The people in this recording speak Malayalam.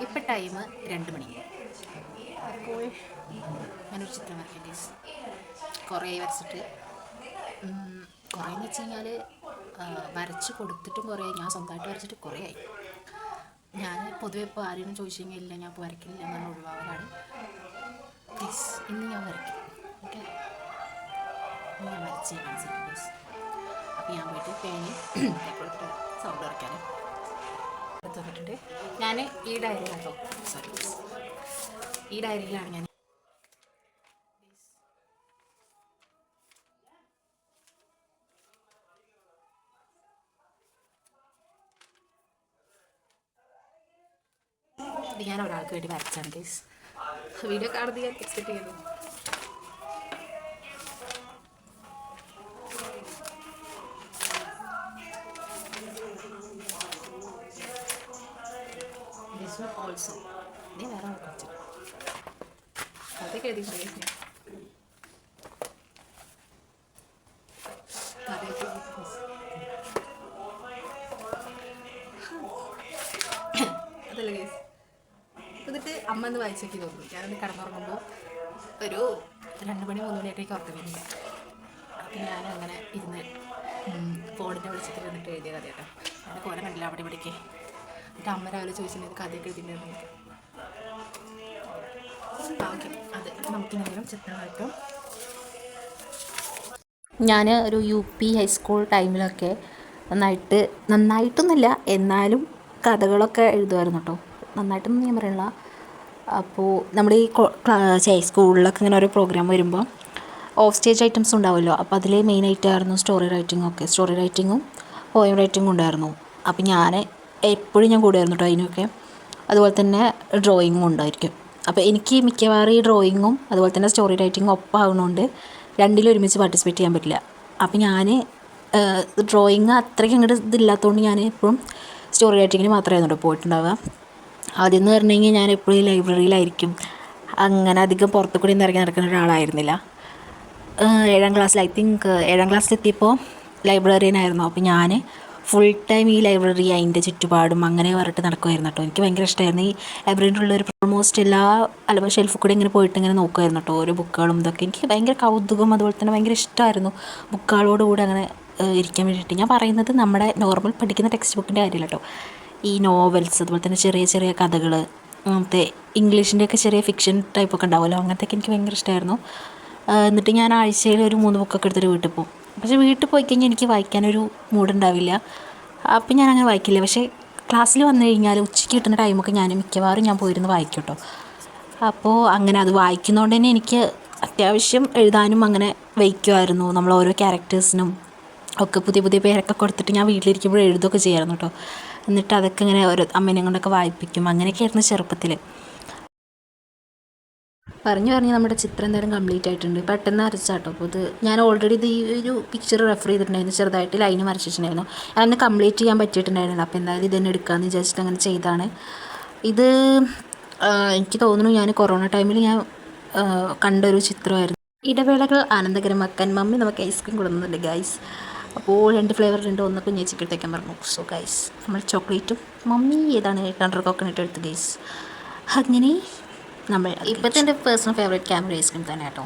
ഇപ്പം ടൈം 2 മണി. അപ്പോൾ ഞാനൊരു ചിത്രം വരയ്ക്കാം ഗൈസ്. കുറേ വരച്ചിട്ട് കുറേയെന്ന് വെച്ച് കഴിഞ്ഞാൽ വരച്ച് കൊടുത്തിട്ടും കുറേ, ഞാൻ സ്വന്തമായിട്ട് വരച്ചിട്ട് കുറേ ആയി. ഞാൻ പൊതുവെ ഇപ്പോൾ ആരെയും ചോദിച്ചു കഴിഞ്ഞാൽ ഇല്ല ഞാൻ ഇപ്പോൾ വരയ്ക്കില്ല എന്നുള്ള ഒഴിവാകലാണ്. ഗൈസ് ഇന്ന് ഞാൻ വരയ്ക്കും. ഓക്കെ, ഇന്ന് ഞാൻ വരച്ച് കാണിച്ചിട്ടുണ്ട് ഗൈസ്. അപ്പോൾ ഞാൻ പോയിട്ട് പേനയും പേപ്പറിട്ട് സൗണ്ട് വരയ്ക്കാനും എടുത്ത് വന്നിട്ടുണ്ട്. ഞാൻ ഈ ഡയറിയിലാണ് കേട്ടോ, സോറി, ഈ ഡയറിയിലാണ് ഞാൻ ഇത് ഞാൻ ഒരാൾക്ക് വേണ്ടി വരച്ചാണ് ഗൈസ്. വീഡിയോ കാണുന്നത് ഞാൻ എക്സ്പെക്ട് ചെയ്തു. ഓൾസോ നീ വേറെ കുറച്ച് അതൊക്കെ എഴുതിയിട്ടുണ്ട്. അതല്ല ഗൈസ്, എന്നിട്ട് അമ്മ ഒന്ന് വായിച്ചൊക്കെ തോന്നുന്നു. ഞാനൊന്ന് കിടന്നുറങ്ങുമ്പോൾ ഒരു 2 മണി 3 മണിയൊക്കെ ഉറക്കം വരുന്നില്ല. അപ്പം ഞാൻ അങ്ങനെ ഇരുന്ന് ഫോണിൻ്റെ വിളിച്ചിട്ട് വന്നിട്ട് എഴുതിയ കഥ കേട്ടോ. എൻ്റെ കോലം കണ്ടില്ല അവിടെ ഇവിടേക്ക്. എന്നിട്ട് അമ്മ രാവിലെ ചോദിച്ചിട്ടുണ്ടെങ്കിൽ കഥയൊക്കെ എഴുതിയിട്ടുണ്ടായിരുന്നു. ഓക്കെ, അത് നമുക്കിനെങ്കിലും ചിത്രം വരയ്ക്കാം. ഞാൻ ഒരു UP ഹൈസ്കൂൾ ടൈമിലൊക്കെ നന്നായിട്ടൊന്നുമില്ല, എന്നാലും കഥകളൊക്കെ എഴുതുമായിരുന്നു കേട്ടോ. നന്നായിട്ടൊന്നും ഞാൻ പറയണില്ല. അപ്പോൾ നമ്മുടെ ഈ സ്കൂളിലൊക്കെ ഇങ്ങനെ ഓരോ പ്രോഗ്രാം വരുമ്പോൾ ഓഫ് സ്റ്റേജ് ഐറ്റംസ് ഉണ്ടാവുമല്ലോ. അപ്പോൾ അതിൽ മെയിനായിട്ടായിരുന്നു സ്റ്റോറി റൈറ്റിങ്ങും പോയം റൈറ്റിങ്ങും ഉണ്ടായിരുന്നു. അപ്പോൾ ഞാൻ എപ്പോഴും ഞാൻ കൂടുമായിരുന്നു കേട്ടോ അതിനൊക്കെ. അതുപോലെ തന്നെ ഡ്രോയിങ്ങും ഉണ്ടായിരിക്കും. അപ്പോൾ എനിക്ക് മിക്കവാറും ഈ ഡ്രോയിങ്ങും അതുപോലെ തന്നെ സ്റ്റോറി റൈറ്റിങ്ങും ഒപ്പമാകുന്നതുകൊണ്ട് രണ്ടിലും ഒരുമിച്ച് പാർട്ടിസിപ്പേറ്റ് ചെയ്യാൻ പറ്റില്ല. അപ്പോൾ ഞാൻ ഡ്രോയിങ് അത്രയ്ക്ക് അങ്ങോട്ട് ഇതില്ലാത്തതുകൊണ്ട് ഞാൻ എപ്പോഴും സ്റ്റോറി റൈറ്റിങ്ങിന് മാത്രമായിരുന്നു കേട്ടോ പോയിട്ടുണ്ടാവുക. ആദ്യം എന്ന് പറഞ്ഞു കഴിഞ്ഞാൽ ഞാൻ എപ്പോഴും ലൈബ്രറിയിലായിരിക്കും. അങ്ങനെ അധികം പുറത്തു കൂടി ഇറങ്ങി നടക്കുന്ന ഒരാളായിരുന്നില്ല. 7ാം ക്ലാസ്സിൽ, ഐ തിങ്ക് 7ാം ക്ലാസ്സിലെത്തിയപ്പോൾ ലൈബ്രറിയനായിരുന്നു. അപ്പോൾ ഞാൻ ഫുൾ ടൈം ഈ ലൈബ്രറി അതിൻ്റെ ചുറ്റുപാടും അങ്ങനെ പറഞ്ഞിട്ട് നടക്കുമായിരുന്നു കേട്ടോ. എനിക്ക് ഭയങ്കര ഇഷ്ടമായിരുന്നു ഈ ലൈബ്രറിൻ്റെ ഉള്ളൊരു ഓൾമോസ്റ്റ് എല്ലാ ഷെൽഫിൽ കൂടി ഇങ്ങനെ പോയിട്ട് ഇങ്ങനെ നോക്കുമായിരുന്നു കേട്ടോ ഓരോ ബുക്കുകളും ഇതൊക്കെ. എനിക്ക് ഭയങ്കര കൗതുകം അതുപോലെ തന്നെ ഭയങ്കര ഇഷ്ടമായിരുന്നു ബുക്കുകളോട് കൂടി അങ്ങനെ ഇരിക്കാൻ വേണ്ടിയിട്ട്. ഞാൻ പറയുന്നത് നമ്മുടെ നോർമൽ പഠിക്കുന്ന ടെക്സ്റ്റ് ബുക്കിൻ്റെ കാര്യമല്ല കേട്ടോ. ഈ നോവൽസ് അതുപോലെ തന്നെ ചെറിയ ചെറിയ കഥകൾ, അങ്ങനത്തെ ഇംഗ്ലീഷിൻ്റെയൊക്കെ ചെറിയ ഫിക്ഷൻ ടൈപ്പൊക്കെ ഉണ്ടാവുമല്ലോ, അങ്ങനത്തെയൊക്കെ എനിക്ക് ഭയങ്കര ഇഷ്ടമായിരുന്നു. എന്നിട്ട് ഞാൻ ആഴ്ചയിൽ ഒരു 3 ബുക്കൊക്കെ എടുത്തിട്ട് വീട്ടിൽ പോകും. പക്ഷേ വീട്ടിൽ പോയി കഴിഞ്ഞാൽ എനിക്ക് വായിക്കാനൊരു മൂഡുണ്ടാവില്ല. അപ്പം ഞാനങ്ങനെ വായിക്കില്ല. പക്ഷേ ക്ലാസ്സിൽ വന്നു കഴിഞ്ഞാൽ ഉച്ചയ്ക്ക് കിട്ടുന്ന ടൈമൊക്കെ ഞാൻ മിക്കവാറും ഞാൻ പോയിരുന്ന് വായിക്കും കേട്ടോ. അപ്പോൾ അങ്ങനെ അത് വായിക്കുന്നതുകൊണ്ട് തന്നെ എനിക്ക് അത്യാവശ്യം എഴുതാനും അങ്ങനെ വയ്ക്കുമായിരുന്നു. നമ്മൾ ഓരോ ക്യാരക്ടേഴ്സിനും ഒക്കെ പുതിയ പുതിയ പേരൊക്കെ കൊടുത്തിട്ട് ഞാൻ വീട്ടിലിരിക്കുമ്പോൾ എഴുതുകയൊക്കെ ചെയ്യായിരുന്നു കേട്ടോ. എന്നിട്ട് അതൊക്കെ ഇങ്ങനെ ഓരോ അമ്മേനെ കൊണ്ടൊക്കെ വായിപ്പിക്കും. അങ്ങനെയൊക്കെ ആയിരുന്നു ചെറുപ്പത്തിൽ. പറഞ്ഞു നമ്മുടെ ചിത്രം എന്തായാലും കംപ്ലീറ്റ് ആയിട്ടുണ്ട്. പെട്ടെന്ന് വരച്ചാട്ടോ. അപ്പോൾ ഇത് ഞാൻ ഓൾറെഡി ഇത് ഈ ഒരു പിക്ചർ റെഫർ ചെയ്തിട്ടുണ്ടായിരുന്നു, ചെറുതായിട്ട് ലൈന് വരച്ചിട്ടുണ്ടായിരുന്നു. അതൊന്ന് കംപ്ലീറ്റ് ചെയ്യാൻ പറ്റിയിട്ടുണ്ടായിരുന്നില്ല. അപ്പോൾ എന്തായാലും ഇതന്നെ എടുക്കാമെന്ന് വിചാരിച്ചിട്ട് അങ്ങനെ ചെയ്താണ്. ഇത് എനിക്ക് തോന്നുന്നു ഞാൻ കൊറോണ ടൈമിൽ ഞാൻ കണ്ടൊരു ചിത്രമായിരുന്നു. ഇടവേളകൾ ആനന്ദകരമാക്കാൻ മമ്മി നമുക്ക് ഐസ്ക്രീം കൊടുക്കുന്നുണ്ട് ഗൈസ്. അപ്പോൾ 2 ഫ്ലേവർ ഉണ്ട്. ഒന്ന് കുഞ്ഞേച്ചിക്ക് എടുത്തേക്കാൻ പറഞ്ഞു. സോ ഗൈസ് നമ്മൾ ചോക്ലേറ്റും മമ്മി ഏതാണ് കണ്ടർ കോക്കനട്ട് എടുത്ത് ഗൈസ്. അങ്ങനെ നമ്മൾ ഇപ്പോഴത്തെ എൻ്റെ പേഴ്സണൽ ഫേവറേറ്റ് ക്യാമറ ഐസ്ക്രീം തന്നെ കേട്ടോ.